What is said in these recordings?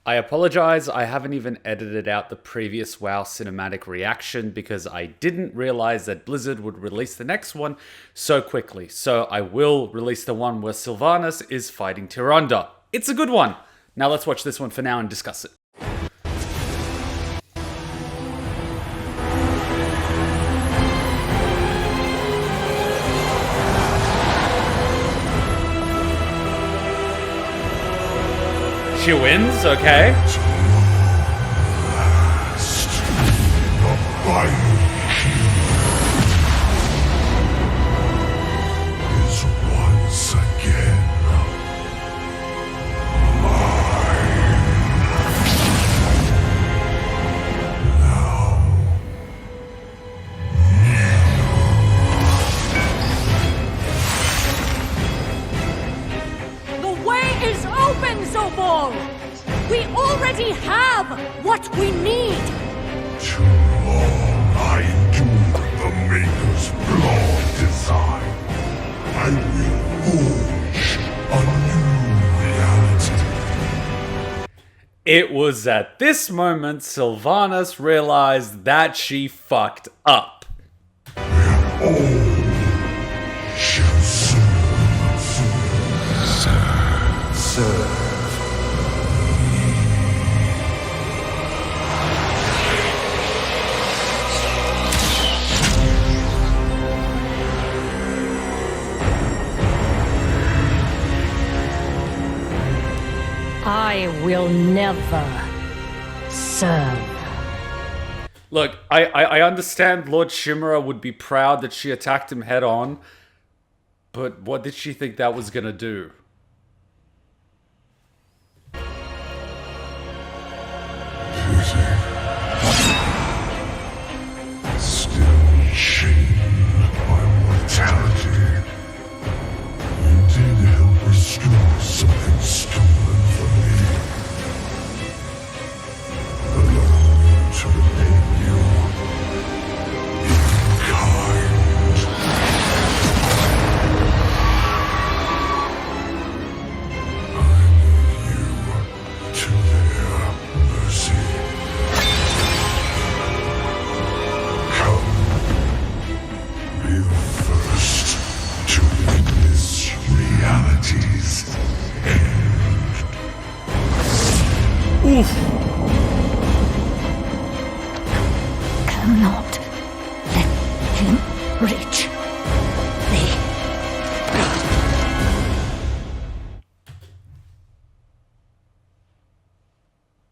I apologize, I haven't even edited out the previous WoW cinematic reaction because I didn't realize that Blizzard would release the next one so quickly. So I will release the one where Sylvanas is fighting Tyrande. It's a good one. Now let's watch this one for now and discuss it. She wins, okay. Is once again We already have what we need! Too long I endured the Maker's flawed design. I will forge a new reality. It was at this moment Sylvanas realized that she fucked up. All shall serve. I will never serve. Look, I understand Lord Shimura would be proud that she attacked him head on, but what did she think that was gonna do? Still chained by mortality. You did help restore something stolen from me. Allow me to remain you in kind. I leave you to their mercy. Come, be the first to witness reality's end. Oof. Cannot let him reach me.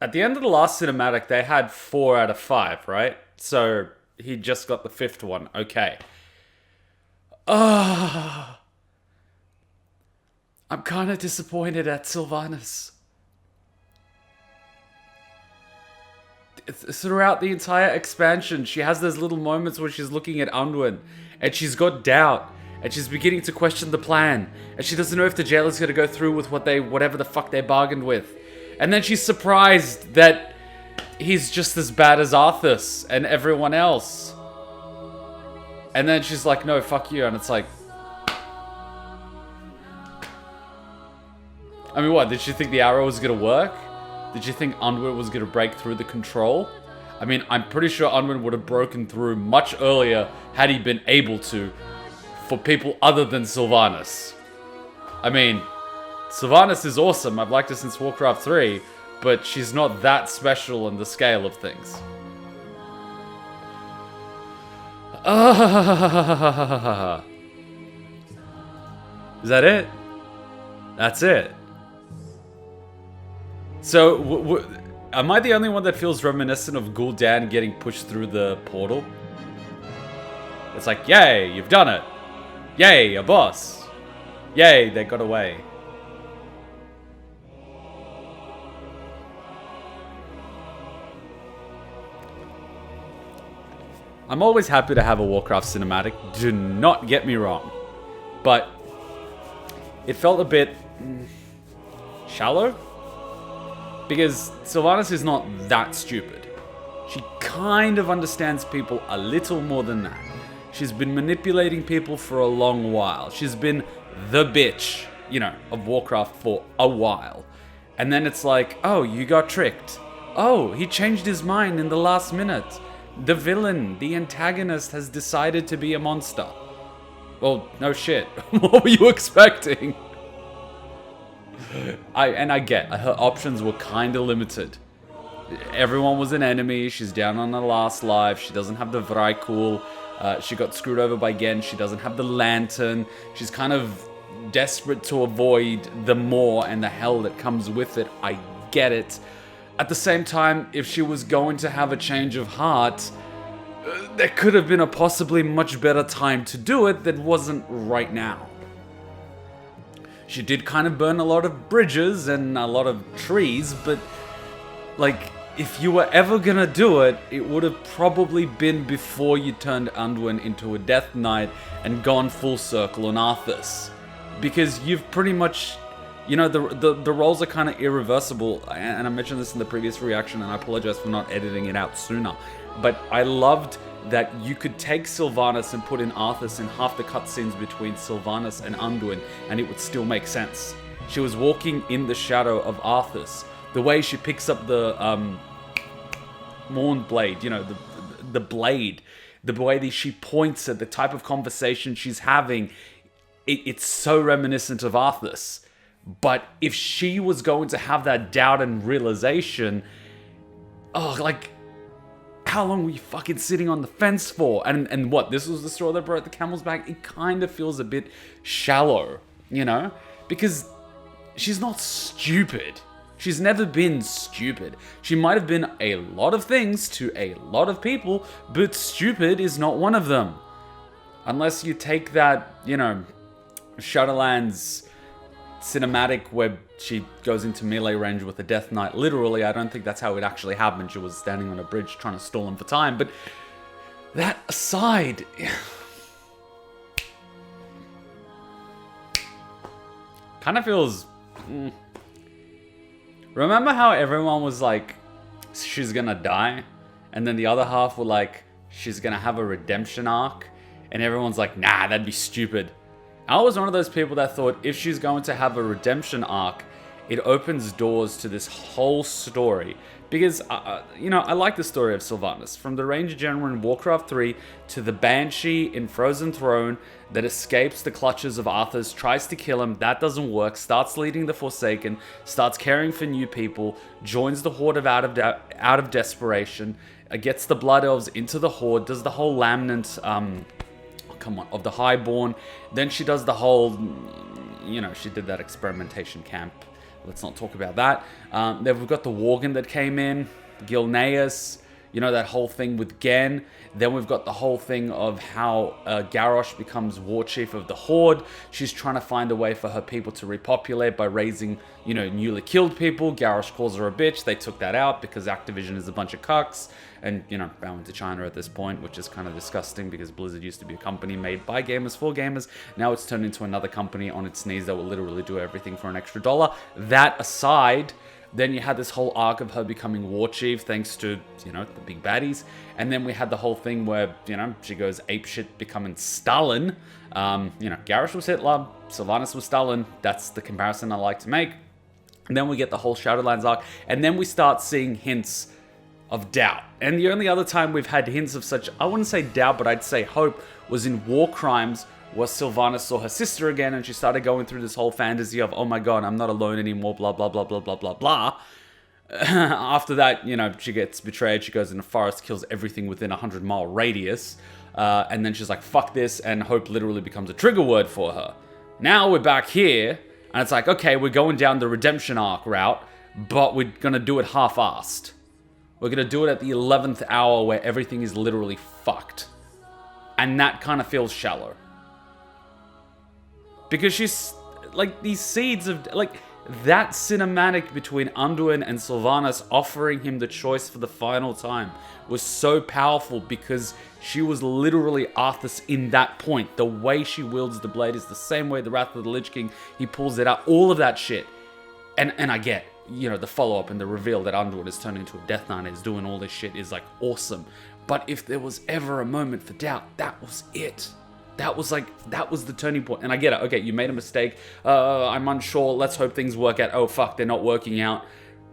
At the end of the last cinematic, they had 4 out of 5, right? So he just got the 5th one. Okay. I'm kind of disappointed at Sylvanas. Throughout the entire expansion, she has those little moments where she's looking at Unwin, and she's got doubt, and she's beginning to question the plan, and she doesn't know if the jailer's gonna go through with whatever the fuck they bargained with. And then she's surprised that he's just as bad as Arthas and everyone else. And then she's like, no, fuck you, and it's like... I mean, what, did she think the arrow was gonna work? Did you think Unwin was going to break through the control? I mean, I'm pretty sure Unwin would have broken through much earlier had he been able to for people other than Sylvanas. I mean, Sylvanas is awesome. I've liked her since Warcraft 3, but she's not that special in the scale of things. Is that it? That's it. So, am I the only one that feels reminiscent of Gul'dan getting pushed through the portal? It's like, yay, you've done it. Yay, a boss. Yay, they got away. I'm always happy to have a Warcraft cinematic, do not get me wrong. But it felt a bit shallow. Because Sylvanas is not that stupid. She kind of understands people a little more than that. She's been manipulating people for a long while. She's been the bitch, you know, of Warcraft for a while. And then it's like, oh, you got tricked. Oh, he changed his mind in the last minute. The villain, the antagonist, has decided to be a monster. Well, no shit. What were you expecting? I get, her options were kind of limited. Everyone was an enemy. She's down on her last life. She doesn't have the Vrykul. She got screwed over by Gen. She doesn't have the lantern. She's kind of desperate to avoid the maw and the hell that comes with it. I get it. At the same time, if she was going to have a change of heart, there could have been a possibly much better time to do it that wasn't right now. She did kind of burn a lot of bridges and a lot of trees, but like, if you were ever gonna do it, it would have probably been before you turned Anduin into a Death Knight and gone full circle on Arthas. Because you've pretty much, you know, the roles are kind of irreversible, and I mentioned this in the previous reaction, and I apologize for not editing it out sooner, but I loved that you could take Sylvanas and put in Arthas in half the cutscenes between Sylvanas and Anduin, and it would still make sense. She was walking in the shadow of Arthas. The way she picks up the Morn Blade, you know, the blade, the way that she points at the type of conversation she's having, it's so reminiscent of Arthas. But if she was going to have that doubt and realization, oh, like, how long were you fucking sitting on the fence for? And what, this was the straw that broke the camel's back? It kind of feels a bit shallow, you know? Because she's not stupid. She's never been stupid. She might have been a lot of things to a lot of people, but stupid is not one of them. Unless you take that, you know, Shadowlands cinematic where she goes into melee range with a Death Knight. Literally, I don't think that's how it actually happened. She was standing on a bridge trying to stall him for time. But that aside, kind of feels... Remember how everyone was like, she's gonna die? And then the other half were like, she's gonna have a redemption arc? And everyone's like, nah, that'd be stupid. I was one of those people that thought if she's going to have a redemption arc, it opens doors to this whole story. Because, you know, I like the story of Sylvanas. From the Ranger General in Warcraft 3 to the Banshee in Frozen Throne that escapes the clutches of Arthas, tries to kill him, that doesn't work, starts leading the Forsaken, starts caring for new people, joins the Horde out of desperation, gets the Blood Elves into the Horde, does the whole Lamnant, of the Highborn. Then she does the whole, you know, she did that experimentation camp. Let's not talk about that. Then we've got the Worgen that came in, Gilneas, you know, that whole thing with Gen. Then we've got the whole thing of how Garrosh becomes war chief of the Horde. She's trying to find a way for her people to repopulate by raising, you know, newly killed people. Garrosh calls her a bitch. They took that out because Activision is a bunch of cucks. And, you know, bowing to China at this point, which is kind of disgusting because Blizzard used to be a company made by gamers for gamers. Now it's turned into another company on its knees that will literally do everything for an extra $1. That aside, then you had this whole arc of her becoming war chief thanks to, you know, the big baddies. And then we had the whole thing where, you know, she goes apeshit becoming Stalin. You know, Garrosh was Hitler, Sylvanas was Stalin. That's the comparison I like to make. And then we get the whole Shadowlands arc. And then we start seeing hints of doubt. And the only other time we've had hints of such, I wouldn't say doubt, but I'd say hope, was in War Crimes, where Sylvanas saw her sister again and she started going through this whole fantasy of, oh my god, I'm not alone anymore, blah, blah, blah, blah, blah, blah, blah. After that, you know, she gets betrayed, she goes in the forest, kills everything within a 100-mile radius, and then she's like, fuck this, and hope literally becomes a trigger word for her. Now we're back here, and it's like, okay, we're going down the redemption arc route, but we're gonna do it half-assed. We're going to do it at the 11th hour where everything is literally fucked. And that kind of feels shallow. Because she's, like, these seeds of, like, that cinematic between Anduin and Sylvanas offering him the choice for the final time was so powerful because she was literally Arthas in that point. The way she wields the blade is the same way the Wrath of the Lich King, he pulls it out, all of that shit. And I get, you know, the follow-up and the reveal that Anduin is turning into a Death Knight and is doing all this shit is, like, awesome. But if there was ever a moment for doubt, that was it. That was the turning point. And I get it. Okay, you made a mistake. I'm unsure. Let's hope things work out. Oh, fuck, they're not working out.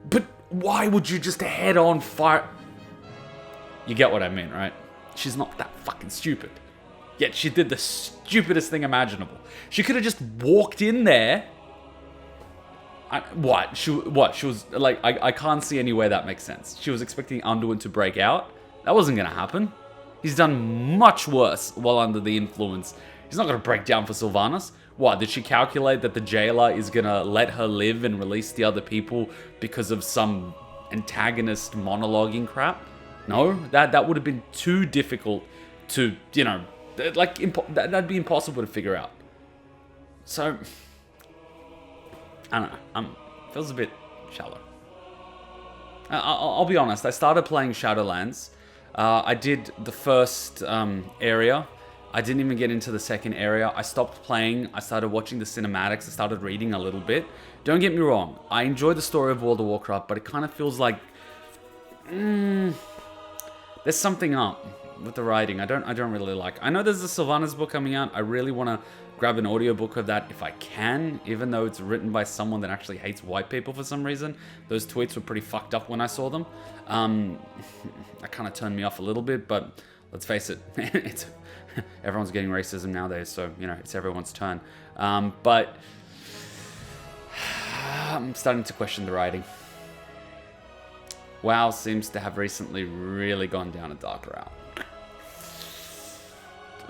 But why would you just head on fire? You get what I mean, right? She's not that fucking stupid. Yet she did the stupidest thing imaginable. She could have just walked in there. She was like, I can't see any way that makes sense. She was expecting Underwood to break out. That wasn't going to happen. He's done much worse while under the influence. He's not going to break down for Sylvanas. What, did she calculate that the jailer is going to let her live and release the other people because of some antagonist monologuing crap? No, that would have been too difficult to, you know, like, that'd be impossible to figure out. So, I don't know, feels a bit shallow. I'll be honest, I started playing Shadowlands. I did the first area. I didn't even get into the second area. I stopped playing. I started watching the cinematics. I started reading a little bit. Don't get me wrong. I enjoy the story of World of Warcraft, but it kind of feels like there's something up with the writing. I don't really like. I know there's a Sylvanas book coming out. I really want to grab an audiobook of that if I can, even though it's written by someone that actually hates white people for some reason. Those tweets were pretty fucked up when I saw them. That kind of turned me off a little bit, but let's face it, it's everyone's getting racism nowadays, so, you know, it's everyone's turn. But I'm starting to question the writing. WoW seems to have recently really gone down a dark route.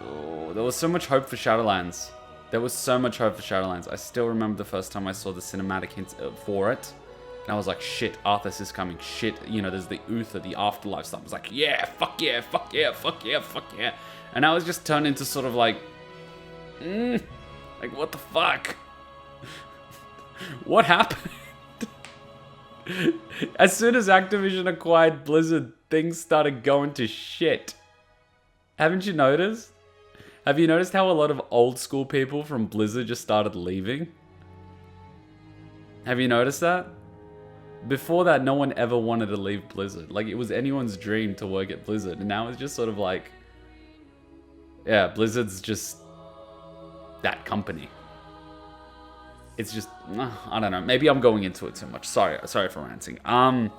Oh, there was so much hope for Shadowlands. I still remember the first time I saw the cinematic hints for it. And I was like, shit, Arthas is coming. Shit, you know, there's the Uther, the afterlife stuff. I was like, yeah, fuck yeah, fuck yeah, fuck yeah, fuck yeah. And I was just turned into sort of like, like, what the fuck? What happened? As soon as Activision acquired Blizzard, things started going to shit. Haven't you noticed? Have you noticed how a lot of old school people from Blizzard just started leaving? Have you noticed that? Before that, no one ever wanted to leave Blizzard. Like, it was anyone's dream to work at Blizzard. And now it's just sort of like, yeah, Blizzard's just that company. It's just, I don't know. Maybe I'm going into it too much. Sorry for ranting. I'm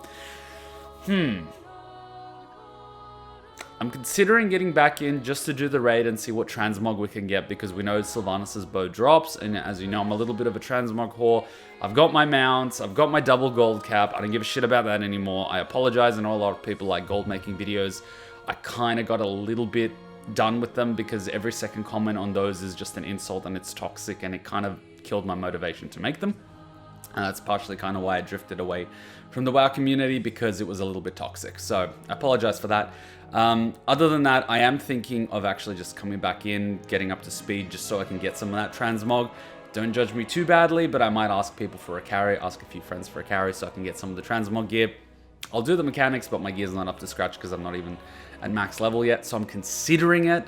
considering getting back in just to do the raid and see what transmog we can get, because we know Sylvanas' bow drops, and as you know, I'm a little bit of a transmog whore. I've got my mounts, I've got my double gold cap. I don't give a shit about that anymore. I apologize. I know a lot of people like gold making videos. I kind of got a little bit done with them because every second comment on those is just an insult and it's toxic, and it kind of killed my motivation to make them. And that's partially kind of why I drifted away from the WoW community, because it was a little bit toxic. So I apologize for that. Other than that, I am thinking of actually just coming back in, getting up to speed, just so I can get some of that transmog. Don't judge me too badly, but I might ask people for a carry, ask a few friends for a carry so I can get some of the transmog gear. I'll do the mechanics, but my gear's not up to scratch because I'm not even at max level yet, so I'm considering it.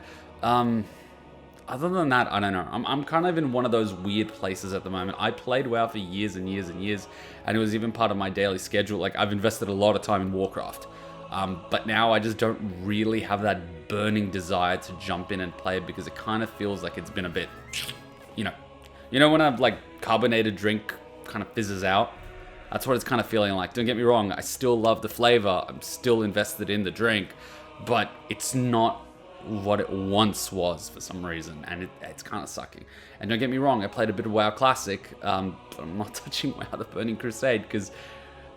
Other than that, I don't know. I'm kind of in one of those weird places at the moment. I played WoW for years and years and years, and it was even part of my daily schedule. Like, I've invested a lot of time in Warcraft. But now I just don't really have that burning desire to jump in and play it, because it kind of feels like it's been a bit, you know when a like carbonated drink kind of fizzes out? That's what it's kind of feeling like. Don't get me wrong, I still love the flavor. I'm still invested in the drink, but it's not what it once was for some reason, and it's kind of sucking. And don't get me wrong, I played a bit of WoW Classic, but I'm not touching WoW the Burning Crusade, because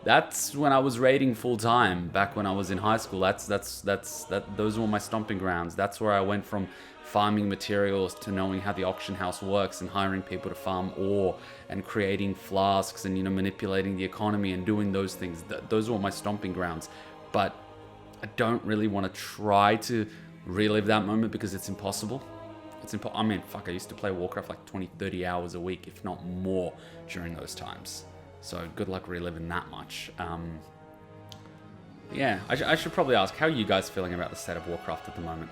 that's when I was raiding full time back when I was in high school. Those were my stomping grounds. That's where I went from farming materials to knowing how the auction house works and hiring people to farm ore and creating flasks and, you know, manipulating the economy and doing those things. Those were my stomping grounds. But I don't really want to try to relive that moment because it's impossible. I mean, fuck, I used to play Warcraft like 20, 30 hours a week, if not more, during those times. So good luck reliving that much. Yeah, I should probably ask, how are you guys feeling about the state of Warcraft at the moment?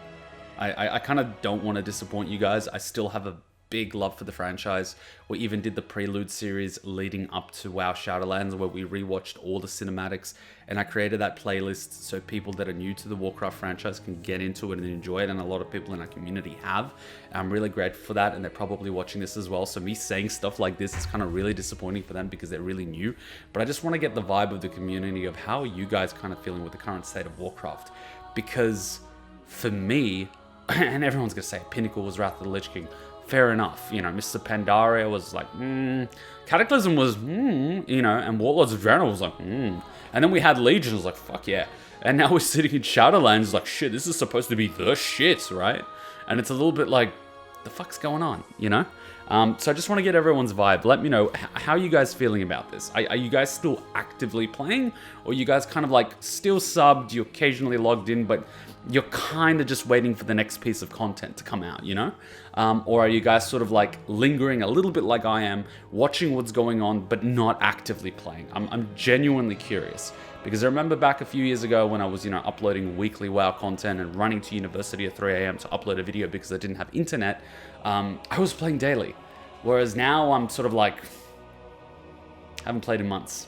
I kind of don't want to disappoint you guys. I still have a big love for the franchise. We even did the prelude series leading up to WoW Shadowlands, where we rewatched all the cinematics, and I created that playlist so people that are new to the Warcraft franchise can get into it and enjoy it, and a lot of people in our community have. And I'm really grateful for that, and they're probably watching this as well, so me saying stuff like this is kind of really disappointing for them because they're really new. But I just want to get the vibe of the community of how are you guys kind of feeling with the current state of Warcraft, because for me, and everyone's gonna say Pinnacle was Wrath of the Lich King. Fair enough, you know, Mr. Pandaria was like, Cataclysm was, you know, and Warlords of Draenor was like, And then we had Legion, was like, fuck yeah. And now we're sitting in Shadowlands, like, shit, this is supposed to be the shit, right? And it's a little bit like, the fuck's going on, you know? So I just want to get everyone's vibe. Let me know, how are you guys feeling about this? Are you guys still actively playing? Or you guys kind of like still subbed, you occasionally logged in, but you're kind of just waiting for the next piece of content to come out, you know? Or are you guys sort of like lingering a little bit like I am, watching what's going on, but not actively playing? I'm genuinely curious. Because I remember back a few years ago when I was, you know, uploading weekly WoW content and running to university at 3 a.m. to upload a video because I didn't have internet, I was playing daily. Whereas now I'm sort of like, haven't played in months.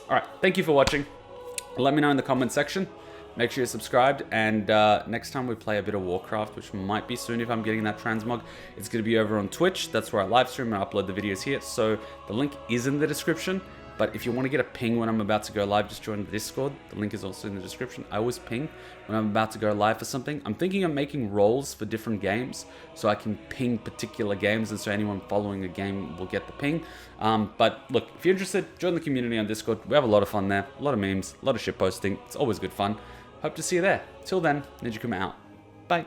Alright, thank you for watching. Let me know in the comment section. Make sure you're subscribed, and next time we play a bit of Warcraft, which might be soon if I'm getting that transmog, it's going to be over on Twitch. That's where I live stream and upload the videos here, so the link is in the description. But if you want to get a ping when I'm about to go live, just join the Discord. The link is also in the description. I always ping when I'm about to go live for something. I'm thinking of making roles for different games, so I can ping particular games, and so anyone following a game will get the ping. But look, if you're interested, join the community on Discord. We have a lot of fun there. A lot of memes, a lot of shit posting. It's always good fun. Hope to see you there. Till then, Ninja come out. Bye.